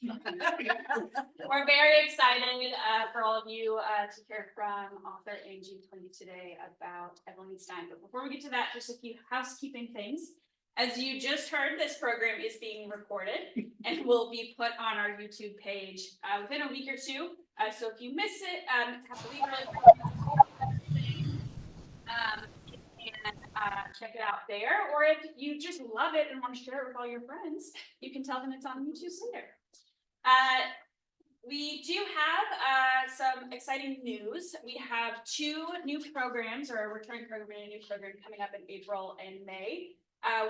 We're very excited for all of you to hear from author Angie Quinn today about Evaleen Stein. But before we get to that, just a few housekeeping things. As you just heard, this program is being recorded and will be put on our YouTube page within a week or two. So if you miss it, have to leave really and check it out there. Or if you just love it and want to share it with all your friends, you can tell them it's on YouTube later. We do have some exciting news. We have 2 new programs, or a returning program and a new program coming up in April and May.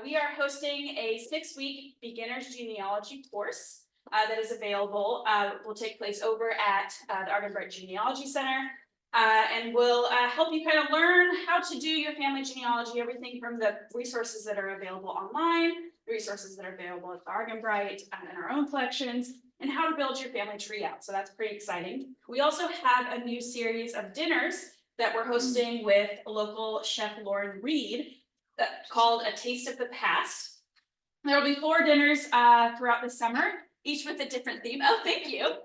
We are hosting a 6-week beginner's genealogy course that is available. Will take place over at the Argonne Bright Genealogy Center. And will help you kind of learn how to do your family genealogy, everything from the resources that are available online, the resources that are available at the Argonne Bright and our own collections, and how to build your family tree out. So that's pretty exciting. We also have a new series of dinners that we're hosting with local chef Lauren Reed called A Taste of the Past. There will be 4 dinners throughout the summer, each with a different theme. Oh, thank you.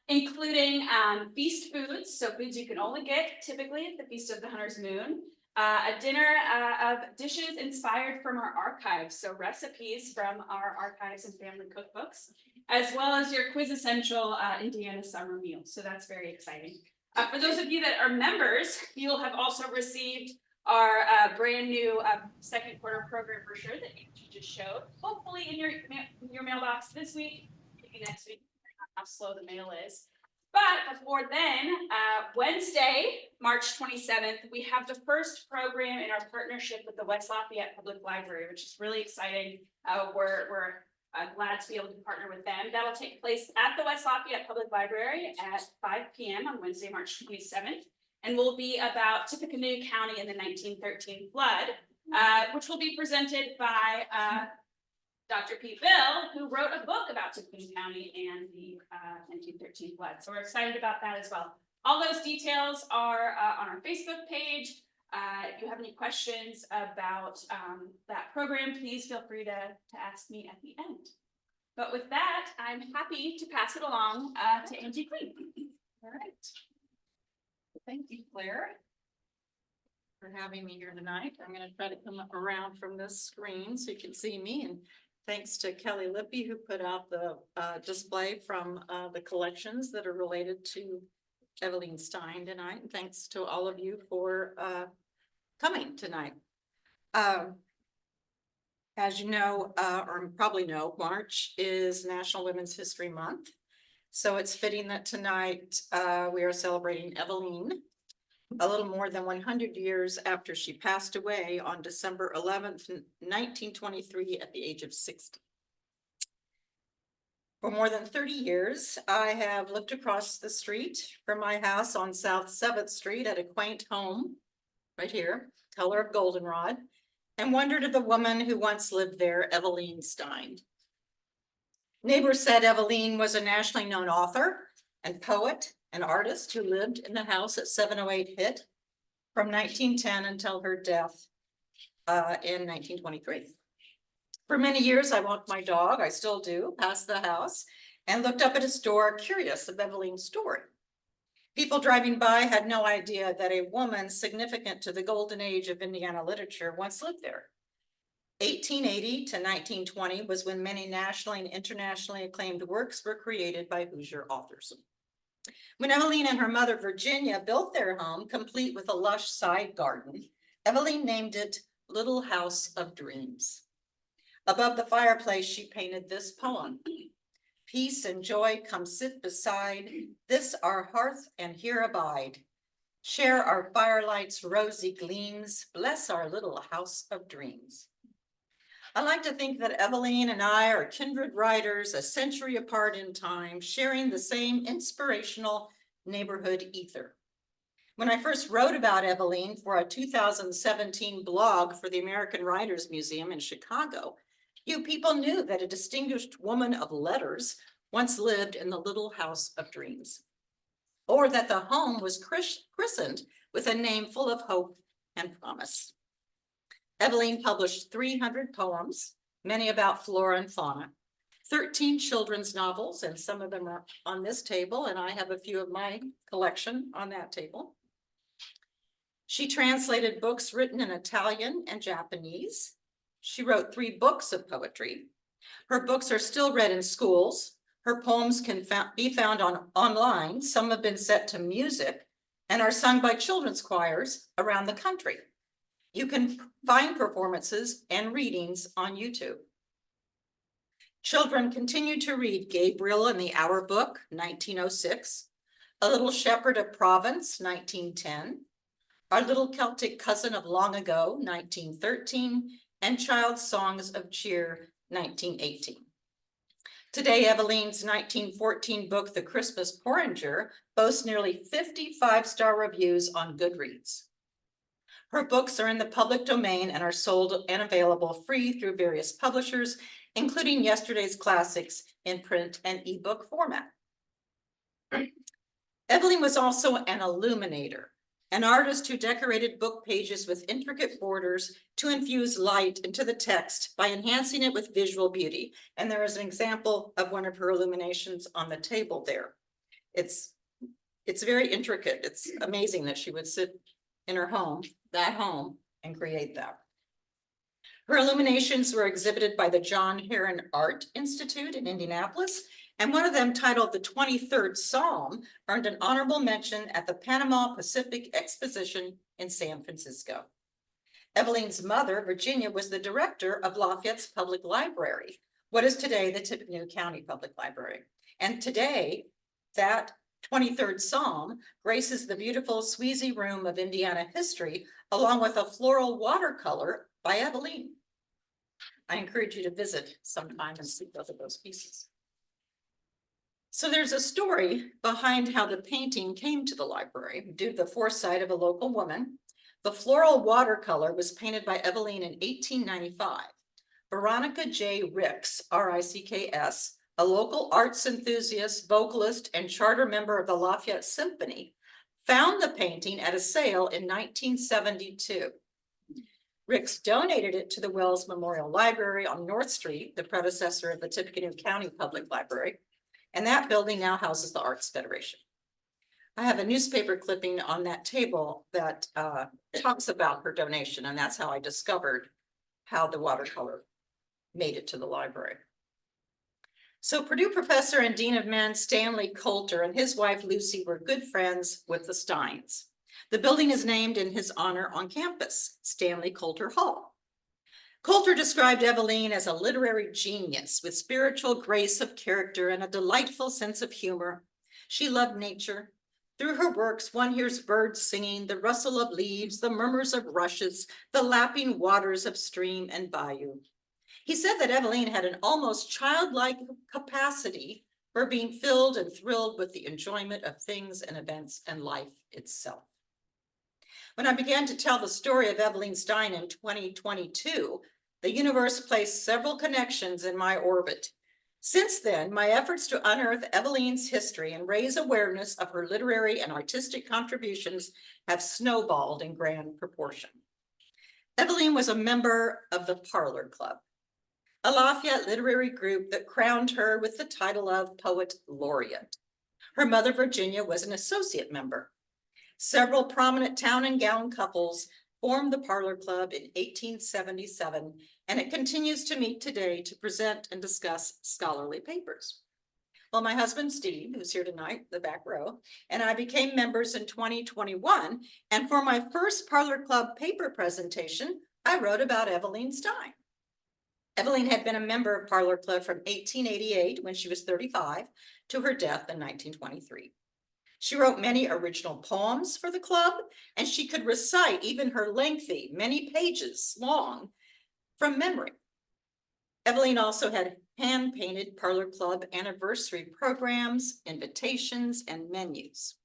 Including feast foods, so foods you can only get typically at the Feast of the Hunter's Moon. A dinner of dishes inspired from our archives, so recipes from our archives and family cookbooks, as well as your quintessential Indiana summer meal. So that's very exciting. For those of you that are members, you'll have also received our brand new second quarter program brochure that you just showed, hopefully in your mailbox this week, maybe next week, how slow the mail is. But before then, Wednesday, March 27th, we have the first program in our partnership with the West Lafayette Public Library, which is really exciting. We're glad to be able to partner with them. That'll take place at the West Lafayette Public Library at 5 p.m. on Wednesday, March 27th, and will be about Tippecanoe County in the 1913 flood, which will be presented by Dr. Pete Bill, who wrote a book about Tippecanoe County and the 1913 flood. So we're excited about that as well. All those details are on our Facebook page. If you have any questions about that program, please feel free to ask me at the end. But with that, I'm happy to pass it along to Angie Queen. All right. Thank you, Claire, for having me here tonight. I'm going to try to come up around from this screen so you can see me. And thanks to Kelly Lippy, who put out the display from the collections that are related to Evaleen Stein tonight. And thanks to all of you for coming tonight. As you know, or probably know, March is National Women's History Month. So it's fitting that tonight we are celebrating Evaleen a little more than 100 years after she passed away on December 11th, 1923 at the age of 60. For more than 30 years, I have lived across the street from my house on South 7th Street at a quaint home right here, color of goldenrod, and wondered at the woman who once lived there, Evaleen Stein. Neighbors said Evaleen was a nationally known author and poet and artist who lived in the house at 708 Hitt from 1910 until her death in 1923. For many years, I walked my dog, I still do, past the house and looked up at his door, curious of Evaleen's story. People driving by had no idea that a woman significant to the golden age of Indiana literature once lived there. 1880 to 1920 was when many nationally and internationally acclaimed works were created by Hoosier authors. When Evaleen and her mother Virginia built their home, complete with a lush side garden, Evaleen named it Little House of Dreams. Above the fireplace, she painted this poem. Peace and joy come sit beside this our hearth and here abide. Share our firelight's rosy gleams, bless our little house of dreams. I like to think that Evaleen and I are kindred writers a century apart in time, sharing the same inspirational neighborhood ether. When I first wrote about Evaleen for a 2017 blog for the American Writers Museum in Chicago, you people knew that a distinguished woman of letters once lived in the Little House of Dreams, or that the home was christened with a name full of hope and promise. Evaleen published 300 poems, many about flora and fauna, 13 children's novels, and some of them are on this table, and I have a few of my collection on that table. She translated books written in Italian and Japanese. She wrote 3 books of poetry. Her books are still read in schools. Her poems can be found online. Some have been set to music and are sung by children's choirs around the country. You can find performances and readings on YouTube. Children continue to read Gabriel in the Hour Book, 1906, A Little Shepherd of Provence, 1910, Our Little Celtic Cousin of Long Ago, 1913, and Child's Songs of Cheer, 1918. Today, Evaleen's 1914 book, The Christmas Porringer, boasts nearly 50 5-star reviews on Goodreads. Her books are in the public domain and are sold and available free through various publishers, including Yesterday's Classics in print and ebook format. Evaleen was also an illuminator, an artist who decorated book pages with intricate borders to infuse light into the text by enhancing it with visual beauty. And there is an example of one of her illuminations on the table there. It's very intricate. It's amazing that she would sit in her home, that home, and create that. Her illuminations were exhibited by the John Heron Art Institute in Indianapolis, and one of them, titled The 23rd Psalm, earned an honorable mention at the Panama Pacific Exposition in San Francisco. Evaleen's mother, Virginia, was the director of Lafayette's Public Library, what is today the Tippecanoe County Public Library. And today, that 23rd Psalm graces the beautiful Sweezy Room of Indiana history, along with a floral watercolor by Evaleen. I encourage you to visit sometime and see both of those pieces. So there's a story behind how the painting came to the library due to the foresight of a local woman. The floral watercolor was painted by Evaleen in 1895. Veronica J. Ricks, R-I-C-K-S, a local arts enthusiast, vocalist, and charter member of the Lafayette Symphony, found the painting at a sale in 1972. Ricks donated it to the Wells Memorial Library on North Street, the predecessor of the Tippecanoe County Public Library, and that building now houses the Arts Federation. I have a newspaper clipping on that table that talks about her donation, and that's how I discovered how the watercolor made it to the library. So Purdue professor and Dean of Men Stanley Coulter and his wife Lucy were good friends with the Steins. The building is named in his honor on campus, Stanley Coulter Hall. Coulter described Evaleen as a literary genius with spiritual grace of character and a delightful sense of humor. She loved nature. Through her works, one hears birds singing, the rustle of leaves, the murmurs of rushes, the lapping waters of stream and bayou. He said that Evaleen had an almost childlike capacity for being filled and thrilled with the enjoyment of things and events and life itself. When I began to tell the story of Evaleen Stein in 2022, the universe placed several connections in my orbit. Since then, my efforts to unearth Evaleen's history and raise awareness of her literary and artistic contributions have snowballed in grand proportion. Evaleen was a member of the Parlor Club, a Lafayette literary group that crowned her with the title of Poet Laureate. Her mother, Virginia, was an associate member. Several prominent town and gown couples formed the Parlor Club in 1877, and it continues to meet today to present and discuss scholarly papers. Well, my husband, Steve, who's here tonight, the back row, and I became members in 2021, and for my first Parlor Club paper presentation, I wrote about Evaleen Stein. Evaleen had been a member of Parlor Club from 1888, when she was 35, to her death in 1923. She wrote many original poems for the club, and she could recite even her lengthy, many pages long, from memory. Evaleen also had hand-painted Parlor Club anniversary programs, invitations, and menus.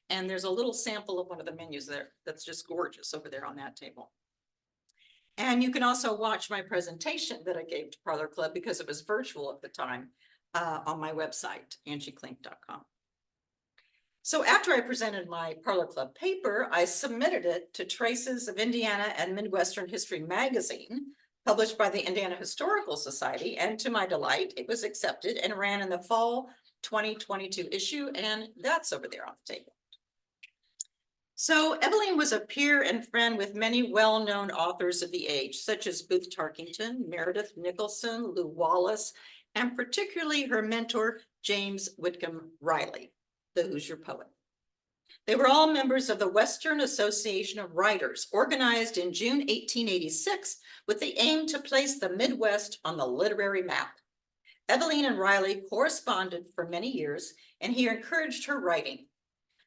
And there's a little sample of one of the menus there that's just gorgeous over there on that table. And you can also watch my presentation that I gave to Parlor Club, because it was virtual at the time, on my website, angieklink.com. So after I presented my Parlor Club paper, I submitted it to Traces of Indiana and Midwestern History magazine, published by the Indiana Historical Society, and to my delight, it was accepted and ran in the fall 2022 issue, and that's over there on the table. So Evaleen was a peer and friend with many well-known authors of the age, such as Booth Tarkington, Meredith Nicholson, Lew Wallace, and particularly her mentor, James Whitcomb Riley, the Hoosier poet. They were all members of the Western Association of Writers, organized in June 1886 with the aim to place the Midwest on the literary map. Evaleen and Riley corresponded for many years, and he encouraged her writing.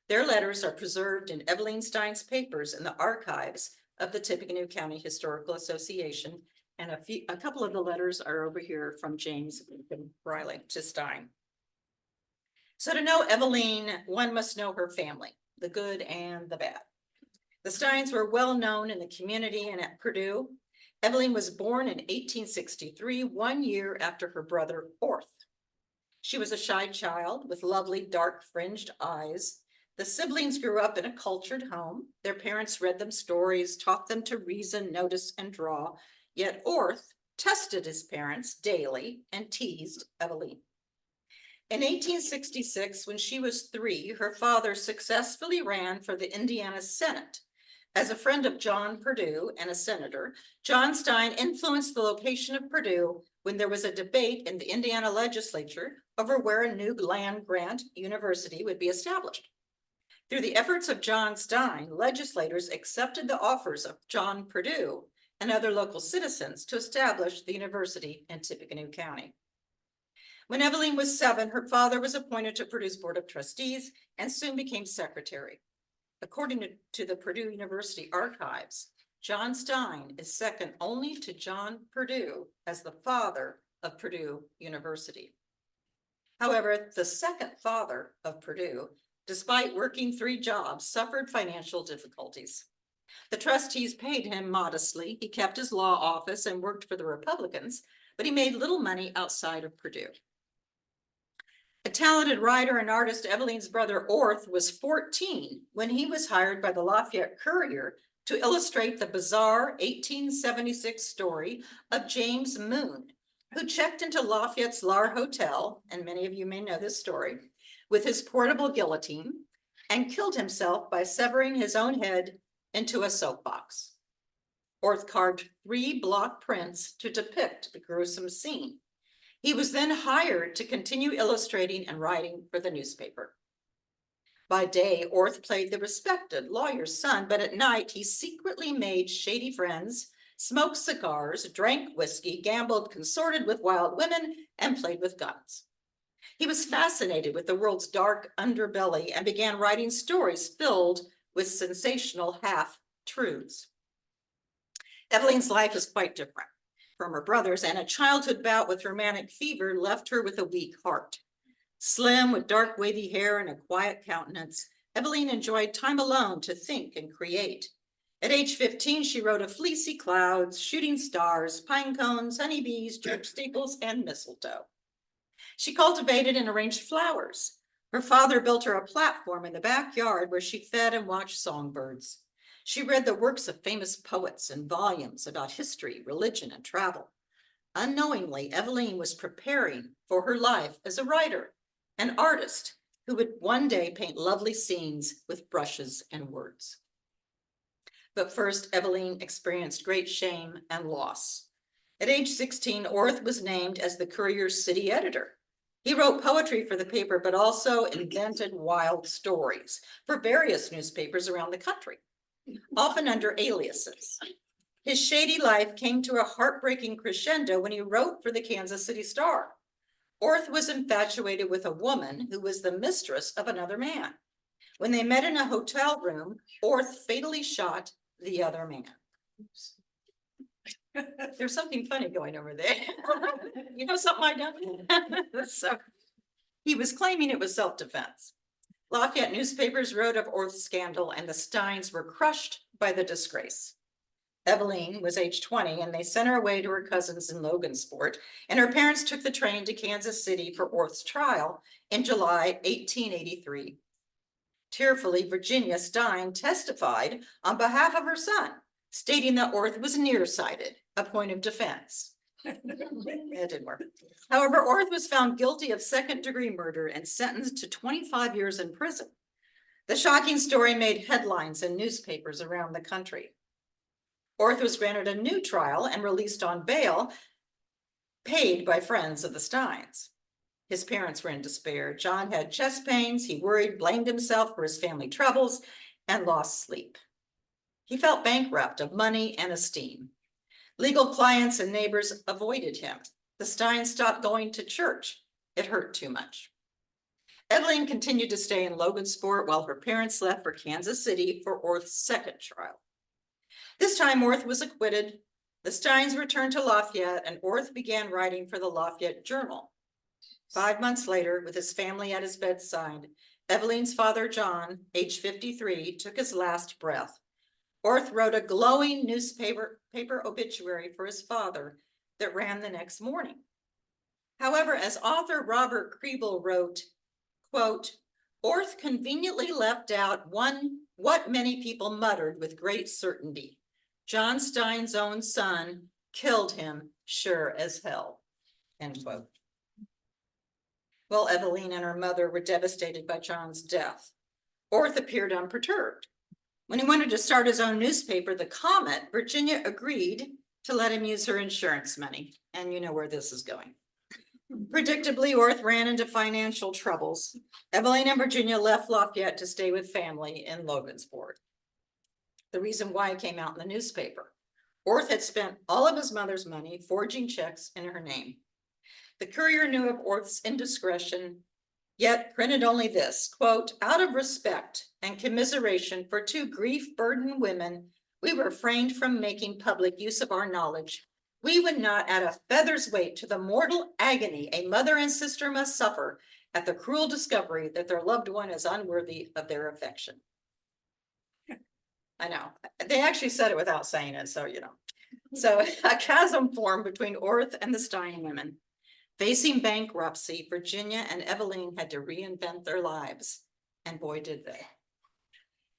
Their letters are preserved in Evaleen Stein's papers in the archives of the Tippecanoe County Historical Association, and a couple of the letters are over here from James Riley to Stein. So to know Evaleen, one must know her family, the good and the bad. The Steins were well known in the community and at Purdue. Evaleen was born in 1863, 1 year after her brother Orth. She was a shy child with lovely dark fringed eyes. The siblings grew up in a cultured home. Their parents read them stories, taught them to reason, notice, and draw. Yet Orth tested his parents daily and teased Evaleen. In 1866, when she was 3, her father successfully ran for the Indiana Senate. As a friend of John Purdue and a senator, John Stein influenced the location of Purdue when there was a debate in the Indiana legislature over where a new land-grant university would be established. Through the efforts of John Stein, legislators accepted the offers of John Purdue and other local citizens to establish the university in Tippecanoe County. When Evaleen was 7, her father was appointed to Purdue's Board of Trustees and soon became secretary. According to the Purdue University archives, John Stein is second only to John Purdue as the father of Purdue University. However, the second father of Purdue, despite working 3 jobs, suffered financial difficulties. The trustees paid him modestly. He kept his law office and worked for the Republicans, but he made little money outside of Purdue. A talented writer and artist, Evaleen's brother Orth was 14 when he was hired by the Lafayette Courier to illustrate the bizarre 1876 story of James Moon, who checked into Lafayette's Lar Hotel, and many of you may know this story, with his portable guillotine and killed himself by severing his own head into a soapbox. Orth carved 3 block prints to depict the gruesome scene. He was then hired to continue illustrating and writing for the newspaper. By day, Orth played the respected lawyer's son, but at night he secretly made shady friends, smoked cigars, drank whiskey, gambled, consorted with wild women, and played with guns. He was fascinated with the world's dark underbelly and began writing stories filled with sensational half-truths. Evaleen's life is quite different from her brother's, and a childhood bout with rheumatic fever left her with a weak heart. Slim, with dark wavy hair and a quiet countenance, Evaleen enjoyed time alone to think and create. At age 15, she wrote of fleecy clouds, shooting stars, pine cones, honeybees, church steeples, and mistletoe. She cultivated and arranged flowers. Her father built her a platform in the backyard where she fed and watched songbirds. She read the works of famous poets and volumes about history, religion, and travel. Unknowingly, Evaleen was preparing for her life as a writer, an artist who would one day paint lovely scenes with brushes and words. But first, Evaleen experienced great shame and loss. At age 16, Orth was named as the Courier's city editor. He wrote poetry for the paper, but also invented wild stories for various newspapers around the country, often under aliases. His shady life came to a heartbreaking crescendo when he wrote for the Kansas City Star. Orth was infatuated with a woman who was the mistress of another man. When they met in a hotel room, Orth fatally shot the other man. There's something funny going over there. You know something I done? So he was claiming it was self-defense. Lafayette newspapers wrote of Orth's scandal, and the Steins were crushed by the disgrace. Evaleen was age 20, and they sent her away to her cousins in Logansport, and her parents took the train to Kansas City for Orth's trial in July 1883. Tearfully, Virginia Stein testified on behalf of her son, stating that Orth was nearsighted, a point of defense. It didn't work. However, Orth was found guilty of second-degree murder and sentenced to 25 years in prison. The shocking story made headlines in newspapers around the country. Orth was granted a new trial and released on bail, paid by friends of the Steins. His parents were in despair. John had chest pains. He worried, blamed himself for his family troubles, and lost sleep. He felt bankrupt of money and esteem. Legal clients and neighbors avoided him. The Steins stopped going to church. It hurt too much. Evaleen continued to stay in Logansport while her parents left for Kansas City for Orth's second trial. This time, Orth was acquitted. The Steins returned to Lafayette, and Orth began writing for the Lafayette Journal. 5 months later, with his family at his bedside, Evaleen's father, John, age 53, took his last breath. Orth wrote a glowing newspaper obituary for his father that ran the next morning. However, as author Robert Kriebel wrote, quote, Orth conveniently left out what many people muttered with great certainty. John Stein's own son killed him sure as hell, end quote. Well, Evaleen and her mother were devastated by John's death. Orth appeared unperturbed. When he wanted to start his own newspaper, The Comet, Virginia agreed to let him use her insurance money. And you know where this is going. Predictably, Orth ran into financial troubles. Evaleen and Virginia left Lafayette to stay with family in Logansport. The reason why came out in the newspaper. Orth had spent all of his mother's money forging checks in her name. The Courier knew of Orth's indiscretion, yet printed only this, quote, out of respect and commiseration for two grief-burdened women, we refrained from making public use of our knowledge. We would not add a feather's weight to the mortal agony a mother and sister must suffer at the cruel discovery that their loved one is unworthy of their affection. I know, they actually said it without saying it, so you know. So a chasm formed between Orth and the Stein women. Facing bankruptcy, Virginia and Evaleen had to reinvent their lives, and boy, did they.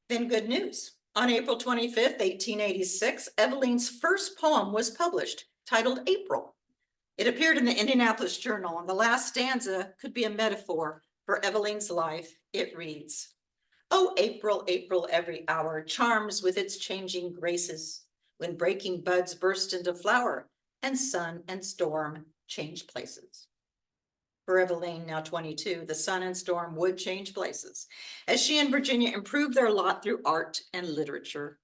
Then good news. On April 25th, 1886, Evaleen's first poem was published, titled April. It appeared in the Indianapolis Journal, and the last stanza could be a metaphor for Evaleen's life. It reads, oh, April, April, every hour charms with its changing graces, when breaking buds burst into flower, and sun and storm change places. For Evaleen, now 22, the sun and storm would change places as she and Virginia improved their lot through art and literature.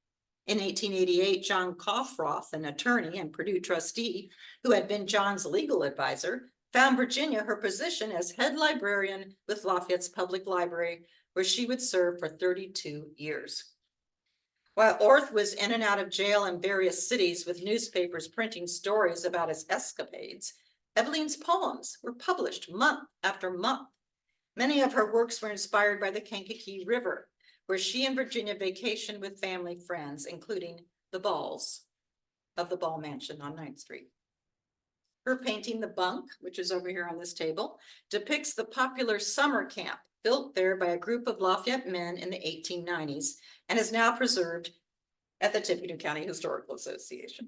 In 1888, John Coffroth, an attorney and Purdue trustee who had been John's legal advisor, found Virginia her position as head librarian with Lafayette's Public Library, where she would serve for 32 years. While Orth was in and out of jail in various cities with newspapers printing stories about his escapades, Evaleen's poems were published month after month. Many of her works were inspired by the Kankakee River, where she and Virginia vacationed with family friends, including the balls of the Ball Mansion on 9th Street. Her painting, The Bunk, which is over here on this table, depicts the popular summer camp built there by a group of Lafayette men in the 1890s and is now preserved at the Tippecanoe County Historical Association.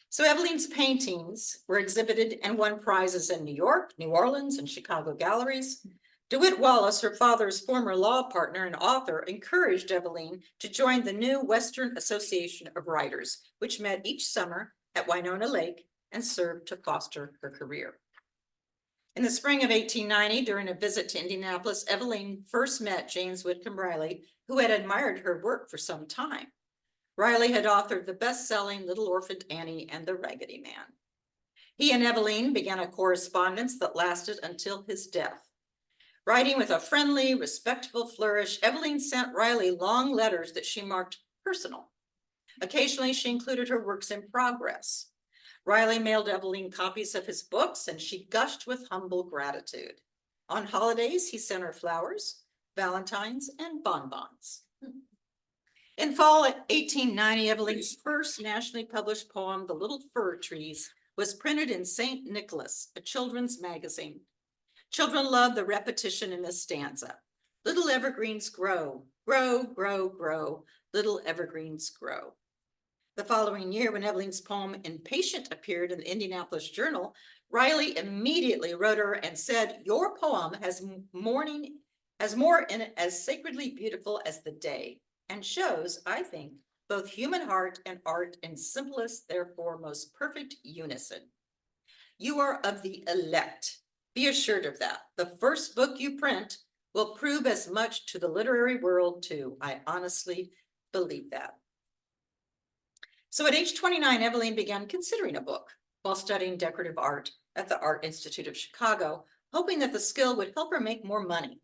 So Evaleen's paintings were exhibited and won prizes in New York, New Orleans, and Chicago galleries. DeWitt Wallace, her father's former law partner and author, encouraged Evaleen to join the new Western Association of Writers, which met each summer at Winona Lake and served to foster her career. In the spring of 1890, during a visit to Indianapolis, Evaleen first met James Whitcomb Riley, who had admired her work for some time. Riley had authored the best-selling Little Orphaned Annie and the Raggedy Man. He and Evaleen began a correspondence that lasted until his death. Writing with a friendly, respectful flourish, Evaleen sent Riley long letters that she marked personal. Occasionally, she included her works in progress. Riley mailed Evaleen copies of his books, and she gushed with humble gratitude. On holidays, he sent her flowers, valentines, and bonbons. In fall 1890, Evaleen's first nationally published poem, The Little Fir Trees, was printed in St. Nicholas, a children's magazine. Children loved the repetition in this stanza. Little evergreens grow, grow, grow, grow, little evergreens grow. The following year, when Evaleen's poem Impatient appeared in the Indianapolis Journal, Riley immediately wrote her and said, "Your poem has more in it as sacredly beautiful as the day, and shows, I think, both human heart and art in simplest, therefore most perfect unison. You are of the elect. Be assured of that. The first book you print will prove as much to the literary world too. I honestly believe that." So at age 29, Evaleen began considering a book while studying decorative art at the Art Institute of Chicago, hoping that the skill would help her make more money.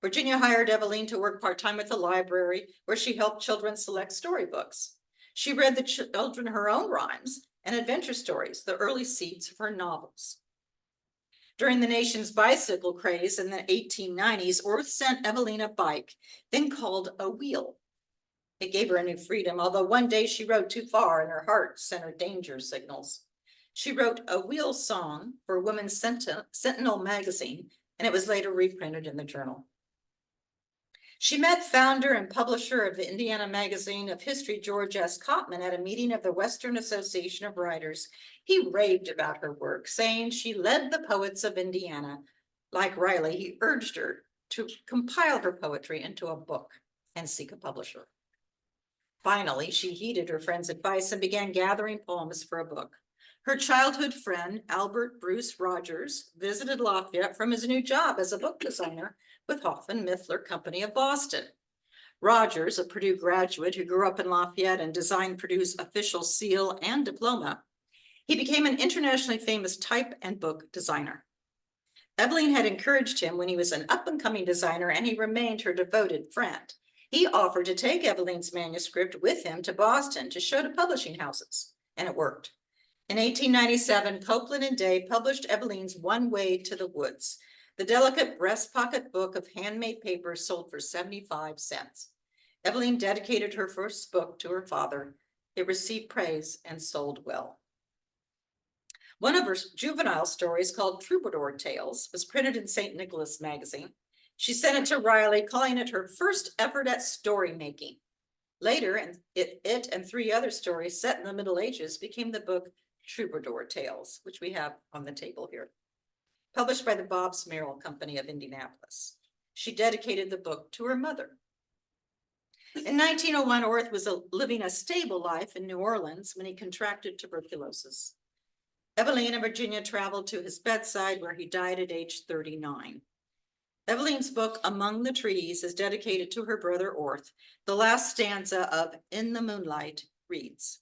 Virginia hired Evaleen to work part-time at the library, where she helped children select storybooks. She read the children her own rhymes and adventure stories, the early seeds of her novels. During the nation's bicycle craze in the 1890s, Orth sent Evaleen a bike, then called a wheel. It gave her a new freedom, although one day she rode too far and her heart sent her danger signals. She wrote a wheel song for Women's Sentinel magazine, and it was later reprinted in the journal. She met founder and publisher of the Indiana Magazine of History, George S. Cotman, at a meeting of the Western Association of Writers. He raved about her work, saying she led the poets of Indiana. Like Riley, he urged her to compile her poetry into a book and seek a publisher. Finally, she heeded her friend's advice and began gathering poems for a book. Her childhood friend, Albert Bruce Rogers, visited Lafayette from his new job as a book designer with Hoffman Mifflin Company of Boston. Rogers, a Purdue graduate who grew up in Lafayette and designed Purdue's official seal and diploma, he became an internationally famous type and book designer. Evaleen had encouraged him when he was an up-and-coming designer, and he remained her devoted friend. He offered to take Evaleen's manuscript with him to Boston to show to publishing houses, and it worked. In 1897, Copeland and Day published Evaleen's One Way to the Woods. The delicate breast pocket book of handmade paper sold for 75 cents. Evaleen dedicated her first book to her father. It received praise and sold well. One of her juvenile stories, called Troubadour Tales, was printed in St. Nicholas magazine. She sent it to Riley, calling it her first effort at story making. Later, it and three other stories set in the Middle Ages became the book Troubadour Tales, which we have on the table here, published by the Bobbs Merrill Company of Indianapolis. She dedicated the book to her mother. In 1901, Orth was living a stable life in New Orleans when he contracted tuberculosis. Evaleen and Virginia traveled to his bedside, where he died at age 39. Evaleen's book, Among the Trees, is dedicated to her brother Orth. The last stanza of In the Moonlight reads,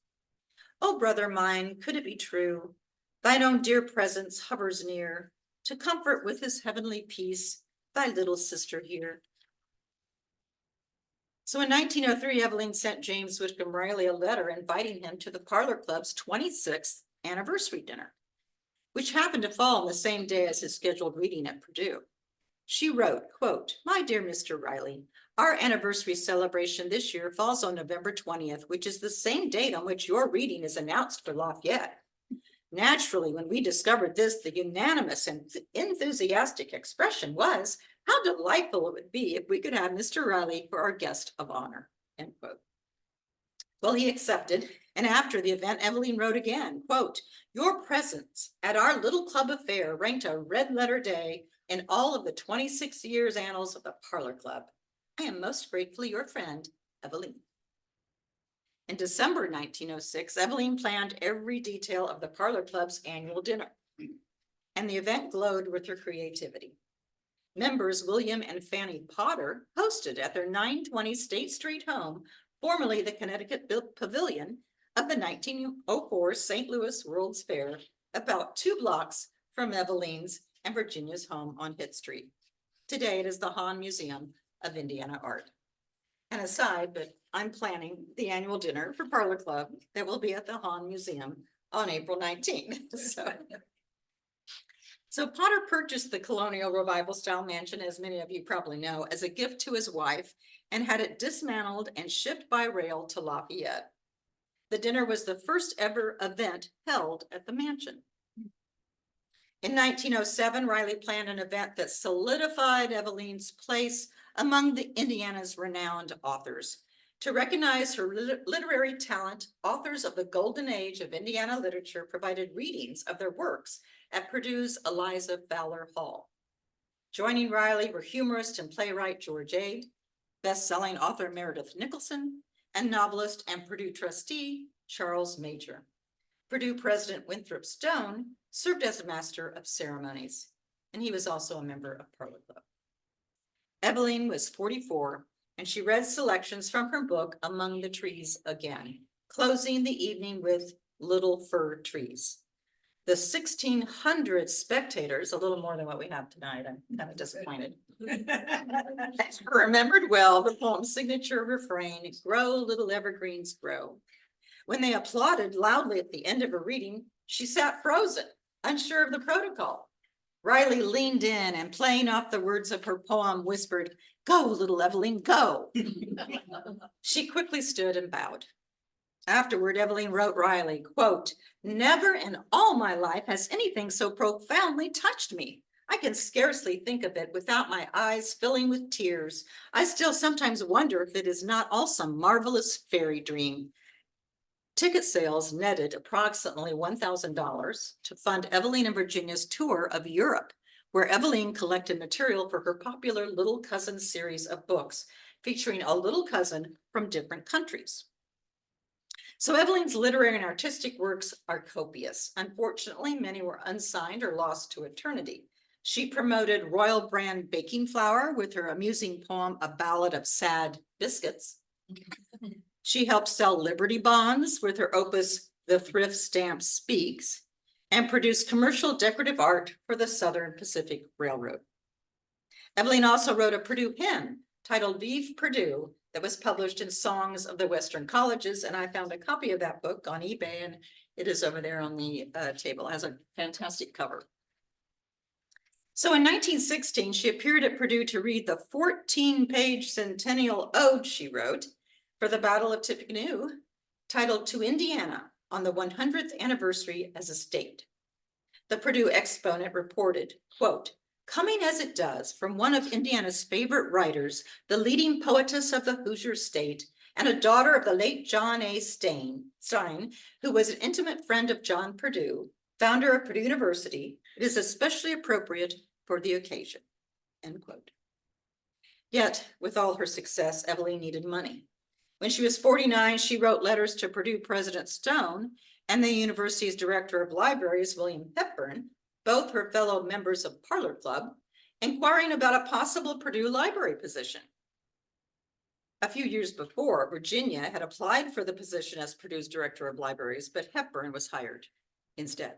"O brother mine, could it be true? Thine own dear presence hovers near, to comfort with his heavenly peace thy little sister here." So in 1903, Evaleen sent James Whitcomb Riley a letter inviting him to the Parlor Club's 26th anniversary dinner, which happened to fall on the same day as his scheduled reading at Purdue. She wrote, quote, "My dear Mr. Riley, our anniversary celebration this year falls on November 20th, which is the same date on which your reading is announced for Lafayette. Naturally, when we discovered this, the unanimous and enthusiastic expression was, how delightful it would be if we could have Mr. Riley for our guest of honor," end quote. Well, he accepted, and after the event, Evaleen wrote again, quote, "Your presence at our little club affair ranked a red letter day in all of the 26 years annals of the Parlor Club. I am most gratefully your friend, Evaleen." In December 1906, Evaleen planned every detail of the Parlor Club's annual dinner, and the event glowed with her creativity. Members William and Fanny Potter hosted at their 920 State Street home, formerly the Connecticut Pavilion of the 1904 St. Louis World's Fair, about 2 blocks from Evaleen's and Virginia's home on Hitt Street. Today, it is the Hahn Museum of Indiana Art. An aside, but I'm planning the annual dinner for Parlor Club that will be at the Hahn Museum on April 19th. So Potter purchased the colonial revival style mansion, as many of you probably know, as a gift to his wife, and had it dismantled and shipped by rail to Lafayette. The dinner was the first ever event held at the mansion. In 1907, Riley planned an event that solidified Evaleen's place among the Indiana's renowned authors. To recognize her literary talent, authors of the golden age of Indiana literature provided readings of their works at Purdue's Eliza Fowler Hall. Joining Riley were humorist and playwright George Ade, best-selling author Meredith Nicholson, and novelist and Purdue trustee Charles Major. Purdue President Winthrop Stone served as a master of ceremonies, and he was also a member of Parlor Club. Evaleen was 44, and she read selections from her book Among the Trees Again, closing the evening with Little Fir Trees. The 1,600 spectators, a little more than what we have tonight, I'm kind of disappointed, remembered well the poem's signature refrain, "Grow, little evergreens, grow." When they applauded loudly at the end of her reading, she sat frozen, unsure of the protocol. Riley leaned in and, playing off the words of her poem, whispered, "Go, little Evaleen, go." She quickly stood and bowed. Afterward, Evaleen wrote Riley, quote, "Never in all my life has anything so profoundly touched me. I can scarcely think of it without my eyes filling with tears. I still sometimes wonder if it is not all some marvelous fairy dream." Ticket sales netted approximately $1,000 to fund Evaleen and Virginia's tour of Europe, where Evaleen collected material for her popular Little Cousin series of books, featuring a little cousin from different countries. So Evaleen's literary and artistic works are copious. Unfortunately, many were unsigned or lost to eternity. She promoted Royal Brand baking flour with her amusing poem, A Ballad of Sad Biscuits. She helped sell Liberty bonds with her opus, The Thrift Stamp Speaks, and produced commercial decorative art for the Southern Pacific Railroad. Evaleen also wrote a Purdue hymn titled Vive Purdue that was published in Songs of the Western Colleges, and I found a copy of that book on eBay, and it is over there on the table. It has a fantastic cover. So in 1916, she appeared at Purdue to read the 14-page centennial ode she wrote for the Battle of Tippecanoe, titled To Indiana on the 100th anniversary as a state. The Purdue exponent reported, quote, "Coming as it does from one of Indiana's favorite writers, the leading poetess of the Hoosier state, and a daughter of the late John A. Stein, who was an intimate friend of John Purdue, founder of Purdue University, it is especially appropriate for the occasion," end quote. Yet, with all her success, Evaleen needed money. When she was 49, she wrote letters to Purdue President Stone and the university's director of libraries, William Hepburn, both her fellow members of Parlor Club, inquiring about a possible Purdue library position. A few years before, Virginia had applied for the position as Purdue's director of libraries, but Hepburn was hired instead.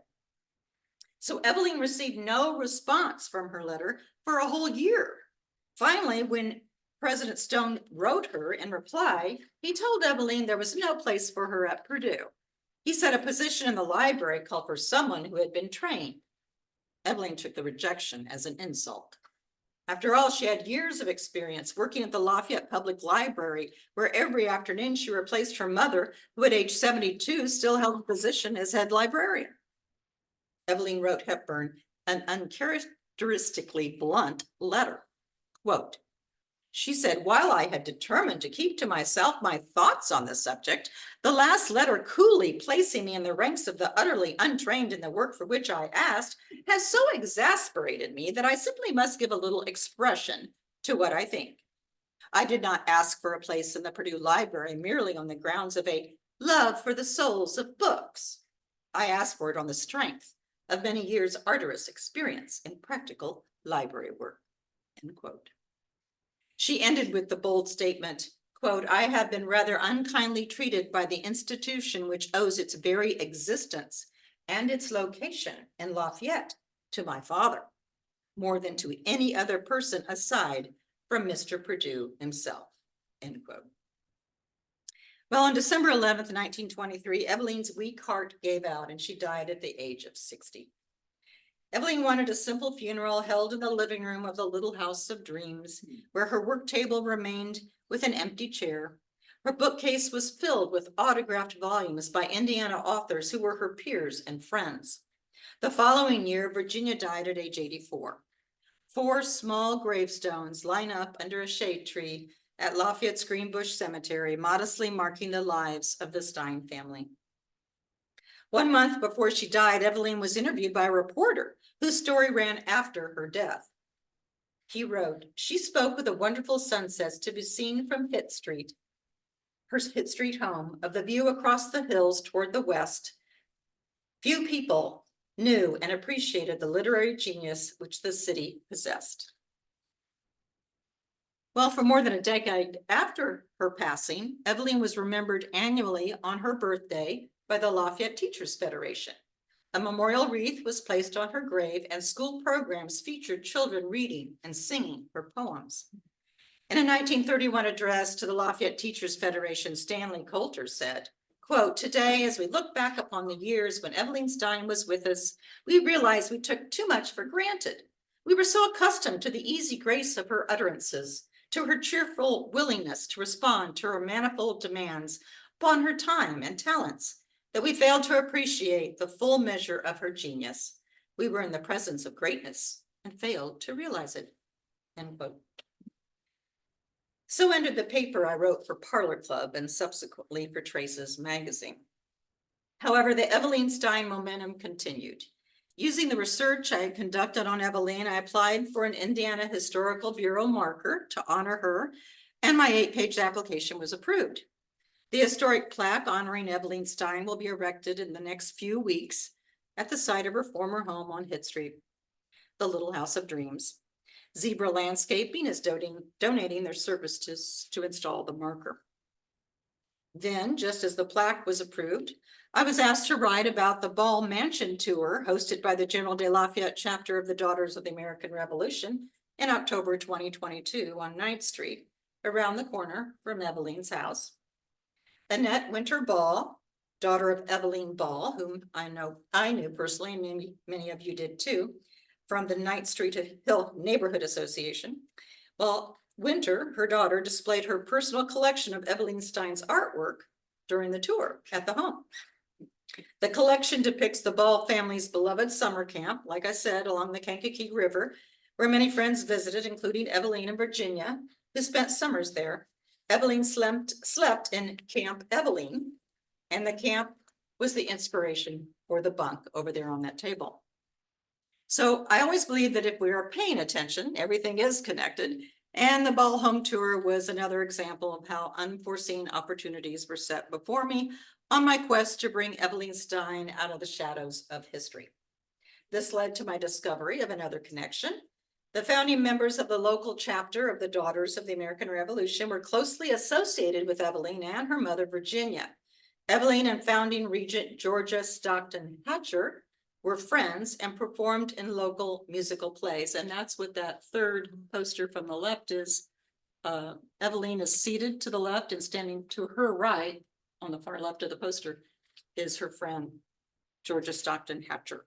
So Evaleen received no response from her letter for a whole year. Finally, when President Stone wrote her in reply, he told Evaleen there was no place for her at Purdue. He said a position in the library called for someone who had been trained. Evaleen took the rejection as an insult. After all, she had years of experience working at the Lafayette Public Library, where every afternoon she replaced her mother, who at age 72 still held the position as head librarian. Evaleen wrote Hepburn an uncharacteristically blunt letter. Quote, she said, "While I had determined to keep to myself my thoughts on the subject, the last letter coolly placing me in the ranks of the utterly untrained in the work for which I asked has so exasperated me that I simply must give a little expression to what I think. I did not ask for a place in the Purdue Library merely on the grounds of a love for the souls of books. I asked for it on the strength of many years' arduous experience in practical library work," end quote. She ended with the bold statement, quote, "I have been rather unkindly treated by the institution which owes its very existence and its location in Lafayette to my father, more than to any other person aside from Mr. Purdue himself," end quote. Well, on December 11th, 1923, Evaleen's weak heart gave out and she died at the age of 60. Evaleen wanted a simple funeral held in the living room of the little house of dreams, where her work table remained with an empty chair. Her bookcase was filled with autographed volumes by Indiana authors who were her peers and friends. The following year, Virginia died at age 84. 4 small gravestones line up under a shade tree at Lafayette's Greenbush Cemetery, modestly marking the lives of the Stein family. 1 month before she died, Evaleen was interviewed by a reporter whose story ran after her death. He wrote, "She spoke with the wonderful sunsets to be seen from Hitt Street, her Hitt Street home, of the view across the hills toward the west. Few people knew and appreciated the literary genius which the city possessed." Well, for more than a decade after her passing, Evaleen was remembered annually on her birthday by the Lafayette Teachers Federation. A memorial wreath was placed on her grave, and school programs featured children reading and singing her poems. In a 1931 address to the Lafayette Teachers Federation, Stanley Coulter said, quote, "Today, as we look back upon the years when Evaleen Stein was with us, we realize we took too much for granted. We were so accustomed to the easy grace of her utterances, to her cheerful willingness to respond to her manifold demands upon her time and talents, that we failed to appreciate the full measure of her genius. We were in the presence of greatness and failed to realize it." End quote. So ended the paper I wrote for Parlor Club and subsequently for Trace's magazine. However, the Evaleen Stein momentum continued. Using the research I had conducted on Evaleen, I applied for an Indiana Historical Bureau marker to honor her, and my 8-page application was approved. The historic plaque honoring Evaleen Stein will be erected in the next few weeks at the site of her former home on Hitt Street, the Little House of Dreams. Zebra Landscaping is donating their services to install the marker. Then, just as the plaque was approved, I was asked to write about the Ball Mansion tour hosted by the General de Lafayette chapter of the Daughters of the American Revolution in October 2022 on 9th Street, around the corner from Evaleen's house. Annette Winter Ball, daughter of Evaleen Ball, whom I knew personally, and many of you did too, from the 9th Street Hill Neighborhood Association. Well, Winter, her daughter, displayed her personal collection of Evaleen Stein's artwork during the tour at the home. The collection depicts the Ball family's beloved summer camp, like I said, along the Kankakee River, where many friends visited, including Evaleen and Virginia, who spent summers there. Evaleen slept in Camp Evaleen, and the camp was the inspiration for the bunk over there on that table. So I always believe that if we are paying attention, everything is connected. And the Ball home tour was another example of how unforeseen opportunities were set before me on my quest to bring Evaleen Stein out of the shadows of history. This led to my discovery of another connection. The founding members of the local chapter of the Daughters of the American Revolution were closely associated with Evaleen and her mother, Virginia. Evaleen and founding regent Georgia Stockton Hatcher were friends and performed in local musical plays. And that's what that third poster from the left is. Evaleen is seated to the left, and standing to her right on the far left of the poster is her friend, Georgia Stockton Hatcher.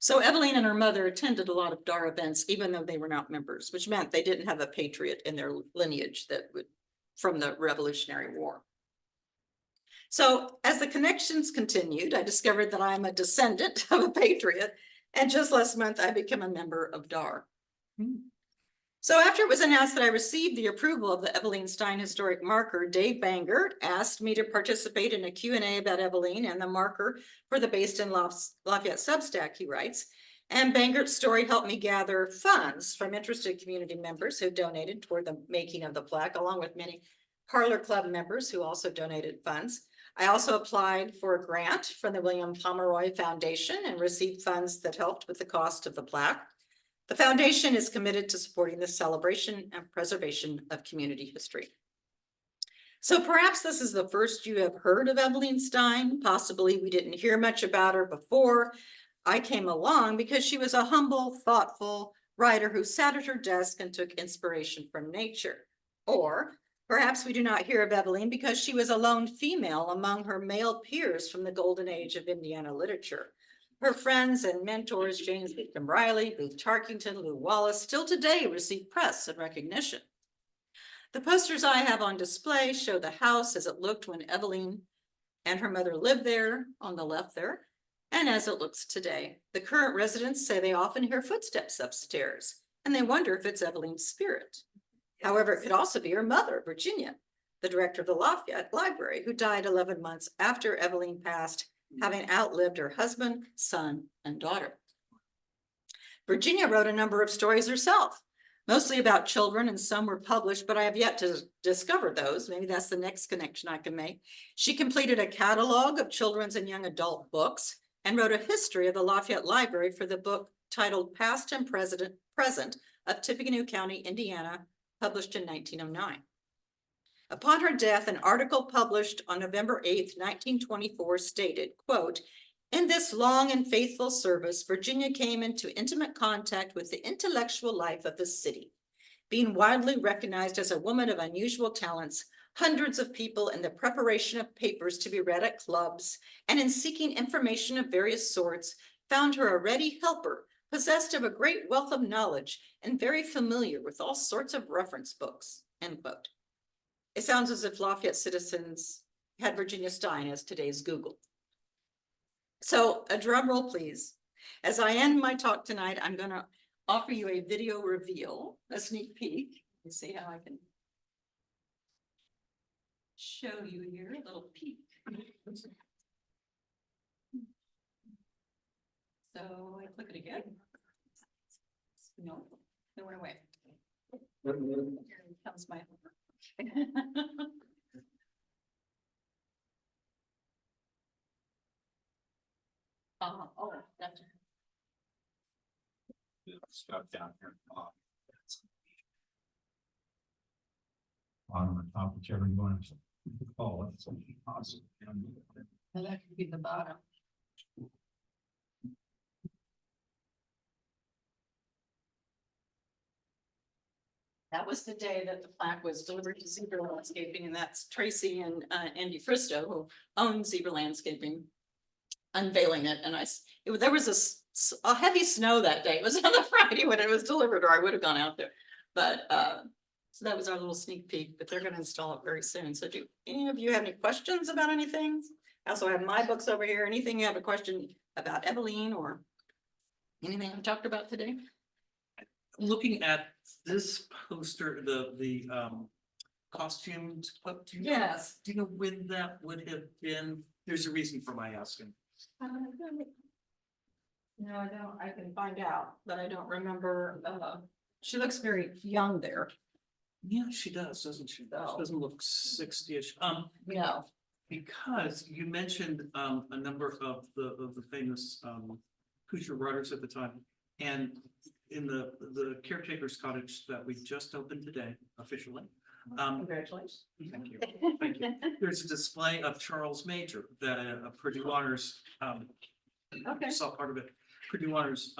So Evaleen and her mother attended a lot of DAR events, even though they were not members, which meant they didn't have a patriot in their lineage that would from the Revolutionary War. So as the connections continued, I discovered that I'm a descendant of a patriot, and just last month I became a member of DAR. So after it was announced that I received the approval of the Evaleen Stein historic marker, Dave Bangert asked me to participate in a Q&A about Evaleen and the marker for the Based in Lafayette Substack, he writes. And Bangert's story helped me gather funds from interested community members who donated toward the making of the plaque, along with many Parlor Club members who also donated funds. I also applied for a grant from the William Pomeroy Foundation and received funds that helped with the cost of the plaque. The foundation is committed to supporting the celebration and preservation of community history. So perhaps this is the first you have heard of Evaleen Stein. Possibly we didn't hear much about her before I came along, because she was a humble, thoughtful writer who sat at her desk and took inspiration from nature. Or perhaps we do not hear of Evaleen because she was a lone female among her male peers from the golden age of Indiana literature. Her friends and mentors, James Whitcomb Riley, Booth Tarkington, Lew Wallace, still today receive press and recognition. The posters I have on display show the house as it looked when Evaleen and her mother lived there, on the left there, and as it looks today. The current residents say they often hear footsteps upstairs, and they wonder if it's Evaleen's spirit. However, it could also be her mother, Virginia, the director of the Lafayette Library, who died 11 months after Evaleen passed, having outlived her husband, son, and daughter. Virginia wrote a number of stories herself, mostly about children, and some were published, but I have yet to discover those. Maybe that's the next connection I can make. She completed a catalog of children's and young adult books and wrote a history of the Lafayette Library for the book titled Past and Present of Tippecanoe County, Indiana, published in 1909. Upon her death, an article published on November 8th, 1924 stated, quote, "In this long and faithful service, Virginia came into intimate contact with the intellectual life of the city. Being widely recognized as a woman of unusual talents, hundreds of people in the preparation of papers to be read at clubs and in seeking information of various sorts found her a ready helper, possessed of a great wealth of knowledge and very familiar with all sorts of reference books," end quote. It sounds as if Lafayette citizens had Virginia Stein as today's Google. So a drum roll, please. As I end my talk tonight, I'm going to offer you a video reveal, a sneak peek. You see how I can show you here a little peek. So I click it again. No, it went away. Here comes my oh, that's Stuff down here. On the top, whichever you want to call it. So awesome. and that could be the bottom. That was the day that the plaque was delivered to Zebra Landscaping, and that's Tracy and Andy Fristo, who own Zebra Landscaping, unveiling it. And there was a heavy snow that day. It was on the Friday when it was delivered, or I would have gone out there. But so that was our little sneak peek, but they're going to install it very soon. So do any of you have any questions about anything? I also have my books over here. Anything you have a question about Evaleen or anything I talked about today? Looking at this poster, the costumes, do you know, Yes. do you know when that would have been? There's a reason for my asking. No, I don't. I can find out, but I don't remember. She looks very young there. Yeah, she does, doesn't she? She doesn't look 60-ish. No. Because you mentioned a number of the famous Hoosier writers at the time, and in the caretaker's cottage that we just opened today officially. Congratulations. Thank you. Thank you. There's a display of Charles Major that a Purdue Honors Okay. saw part of it. Purdue Honors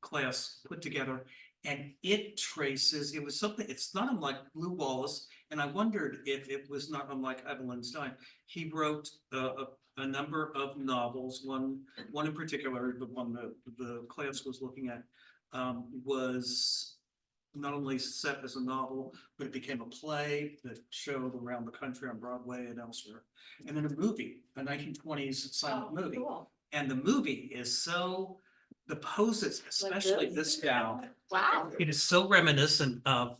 class put together, and it traces. It was something. It's not unlike Lew Wallace, and I wondered if it was not unlike Evaleen Stein. He wrote a number of novels. One in particular, the one that the class was looking at, was not only set as a novel, but it became a play that showed around the country on Broadway and elsewhere. And then a movie, a 1920s silent movie. Cool. And the movie is so, the poses, especially this gal, Wow. it is so reminiscent of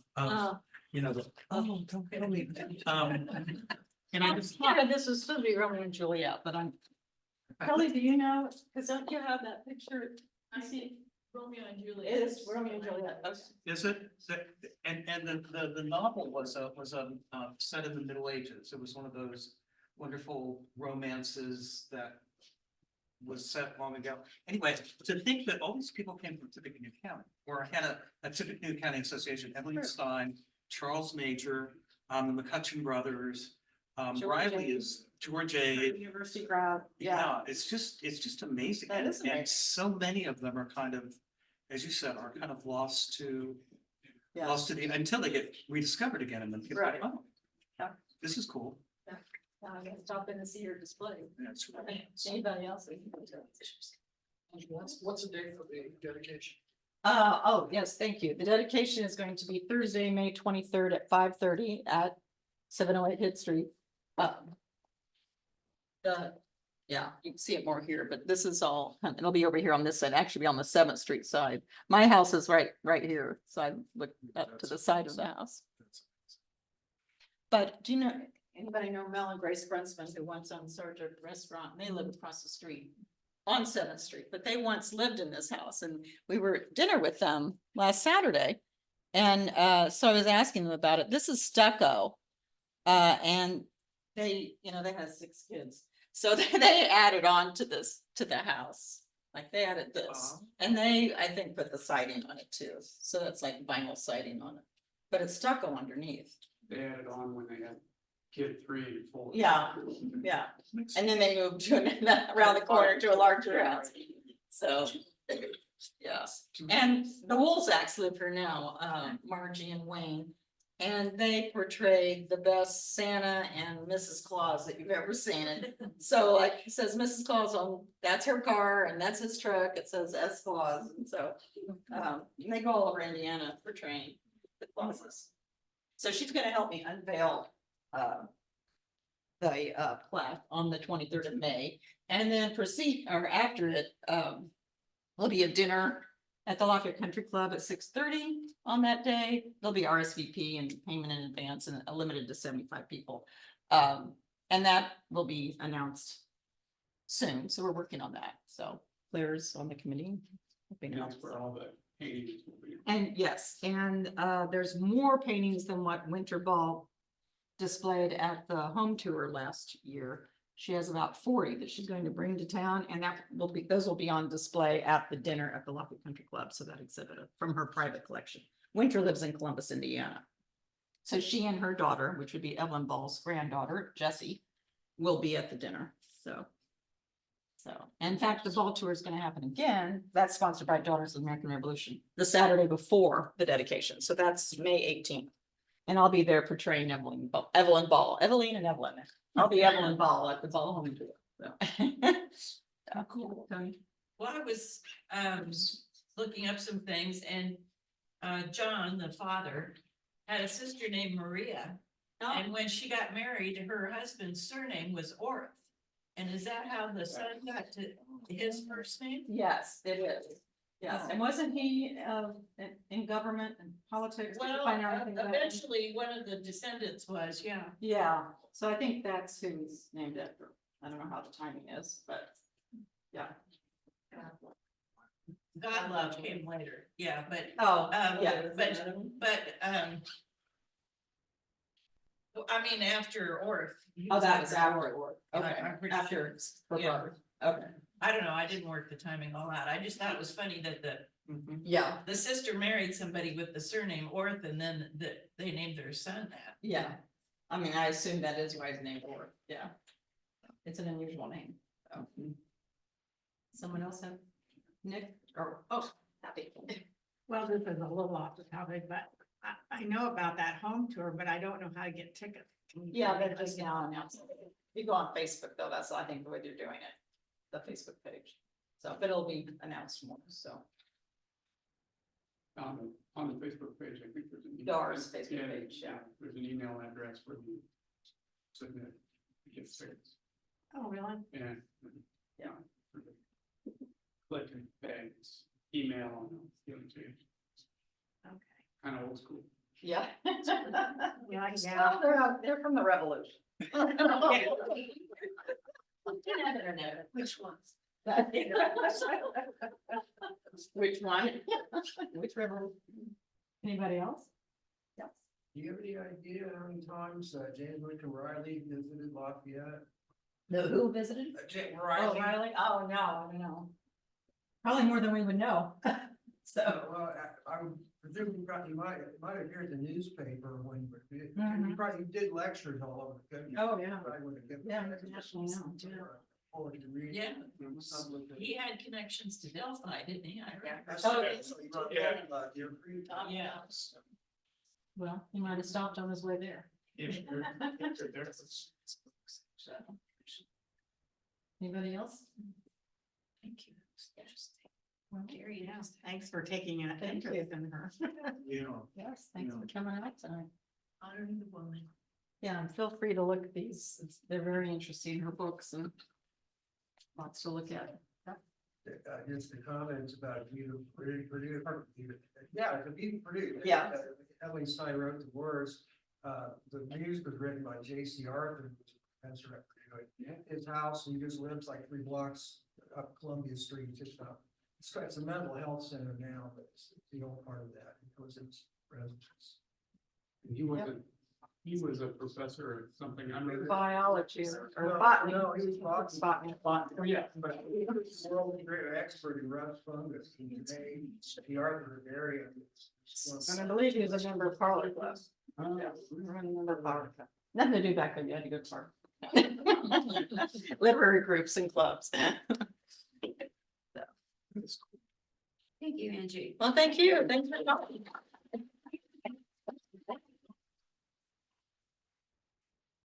you know, don't tell me. And I just thought, Yeah, this was supposed to be Romeo and Juliet, but I'm. Kelly, do you know? Because don't you have that picture? I see Romeo and Juliet. it is Romeo and Juliet. is it, and the novel was set in the Middle Ages. It was one of those wonderful romances that was set long ago. Anyway, to think that all these people came from Tippecanoe County, or had a Tippecanoe County Association, Evaleen Stein, Charles Major, the McCutcheon brothers, Riley is George A. University grad. Yeah, it's just amazing. That is amazing. And so many of them are kind of, as you said, are kind of lost to Yeah. until they get rediscovered again, and then people are like, Right. oh, Yeah. this is cool. I can stop in and see your display. Yeah, it's really- Anybody else? What's the date for the dedication? Oh, yes, thank you. The dedication is going to be Thursday, May 23rd at 5:30 at 708 Hitt Street. The Yeah, you can see it more here, but this is all, it'll be over here on this side, actually be on the 7th Street side. My house is right here, so I look up to the side of the house. But do you know, anybody know Mel and Grace Brunsman, who once owned Sergeant Restaurant? They live across the street on 7th Street, but they once lived in this house, and we were at dinner with them last Saturday. And so I was asking them about it. This is stucco. And they, they had 6 kids. So they added on to this, to the house. Like they added this. And they, I think, put the siding on it too. So that's like vinyl siding on it. But it's stucco underneath. They added on when they had kid 3 and 4. Yeah, yeah. And then they moved to around the corner to a larger house. So, yeah. And the Woolsacks live here now, Margie and Wayne. And they portray the best Santa and Mrs. Claus that you've ever seen. And so like it says Mrs. Claus on, that's her car and that's his truck. It says S Claus. And so, they go all over Indiana portraying the Clauses. So she's gonna help me unveil, the plaque on the 23rd of May, and then proceed, or after it, there'll be a dinner at the Lafayette Country Club at 6:30 on that day. There'll be RSVP and payment in advance and limited to 75 people. And that will be announced soon, so we're working on that. So Claire's on the committee. That's where all the paintings will be. And yes, and there's more paintings than what Winter Ball displayed at the home tour last year. She has about 40 that she's going to bring to town, and those will be on display at the dinner at the Lafayette Country Club. So that exhibit from her private collection. Winter lives in Columbus, Indiana. So she and her daughter, which would be Evaleen Ball's granddaughter, Jessie, will be at the dinner. So, in fact, the ball tour is going to happen again. That's sponsored by Daughters of the American Revolution, the Saturday before the dedication. So that's May 18th. And I'll be there portraying Evaleen Ball, Evaleen and Evaleen. I'll be Evaleen Ball at the ball home tour. So. Cool. Tony? Well, I was looking up some things, and John, the father, had a sister named Maria. And when she got married, her husband's surname was Orth. And is that how the son got to his first name? Yes, it is. Yes, and wasn't he in government and politics? Did you Well, find out anything about him? eventually one of the descendants was, yeah. Yeah, so I think that's who he's named after. I don't know how the timing is, but yeah. God love came later, yeah, but Oh, yeah, but well, I mean, after Orth. he Oh, that was was after Orth. Yeah, Okay, I'm pretty after sure. her Yeah. brother. Okay. I don't know, I didn't work the timing all out. I just thought it was funny that Yeah, the sister married somebody with the surname Orth, and then they named their son that. yeah. I mean, I assume that is why he's named Orth. Yeah. It's an unusual name. So. Someone else have Nick or, oh, happy. Well, this is a little off the topic, but I know about that home tour, but I don't know how to get tickets. Can you Yeah, tell me they're how to just get now them? announcing it. You go on Facebook though, that's I think the way they're doing it, the Facebook page. So, but it'll be announced more, so. On the Facebook page, I think there's an. Doris Facebook page, yeah. There's an email address where you submit to get tickets. Oh, really? And. Yeah. Click and pay, it's email and give it to you, Okay. kind of old school. Yeah. Yeah, Well, they're from the revolution. Which ones? Which one? Which revolution? Anybody else? Yes. Do you have any idea how many times James Lincoln Riley visited Lafayette? The who visited? James Oh, Riley. Riley? Oh, no, I don't know. Probably more than we would know. So, Well, I would presume you probably might appear in the newspaper when you Mhm. probably did lectures all over the country. oh, yeah. Probably would have given- Yeah, internationally known, too. Forward to read. Yeah. Public- He had connections to Delphi, didn't he? I read. Oh, So he wrote yeah. about your free time. Yeah. Well, he might have stopped on his way there. If you're there. So. Anybody else? Thank you. Well, Gary, yeah, thanks for taking an Thank you. interest in her. Yeah. yes, thanks for coming out tonight. Honoring the woman. Yeah, and feel free to look at these. They're very interesting, her books and Lots to look at. Just the comments about Purdue, yeah, the View Purdue. Yeah. Evaleen Stein wrote the words, the news was written by J.C. Arthur, who was a professor at Purdue. His house, he just lives like 3 blocks up Columbia Street, just up. It's a mental health center now, but it's the old part of that, it was its residence. He was a professor of something. I remember. Biology or No, botany. no, he was botany. Botany. Oh, yeah, but He was a world great expert in rust fungus, and today, the Arthur area. And I believe he was a member of Parlor Club. Yeah, a member of Parlor Club. Nothing to do back then, you had to go to Parlor. Literary groups and clubs. Thank you, Angie. Well, thank you. Thanks for talking.